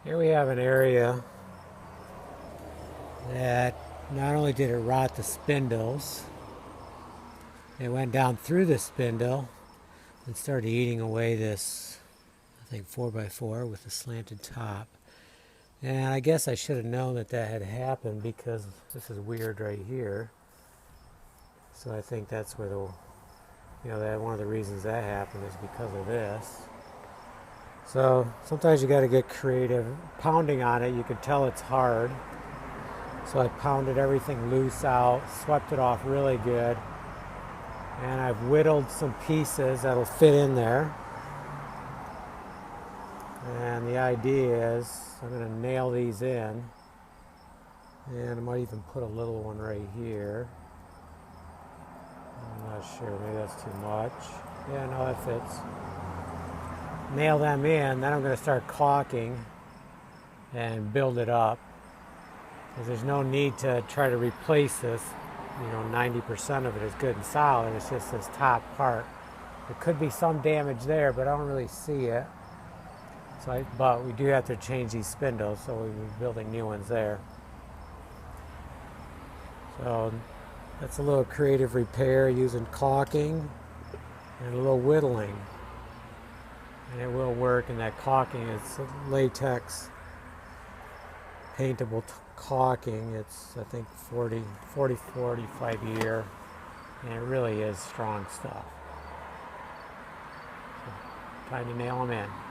Here we have an area that not only did it rot the spindles, it went down through the spindle and started eating away this, I think, 4x4 with a slanted top. And I guess I should have known that that had happened because this is weird right here. So I think that's where that one of the reasons that happened is because of this. So sometimes you got to get creative. Pounding on it, you can tell it's hard. So I pounded everything loose out, swept it off really good. And I've whittled some pieces that'll fit in there. And the idea is I'm going to nail these in. And I might even put a little one right here. I'm not sure, maybe that's too much. Yeah, no, that fits. Nail them in, then I'm going to start caulking and build it up. Because there's no need to try to replace this. 90% of it is good and solid. It's just this top part. There could be some damage there, but I don't really see it. But we do have to change these spindles, so we'll be building new ones there. So that's a little creative repair using caulking and a little whittling. And it will work, and that caulking is latex paintable caulking. It's, I think, 45 year, and it really is strong stuff. So, time to nail them in.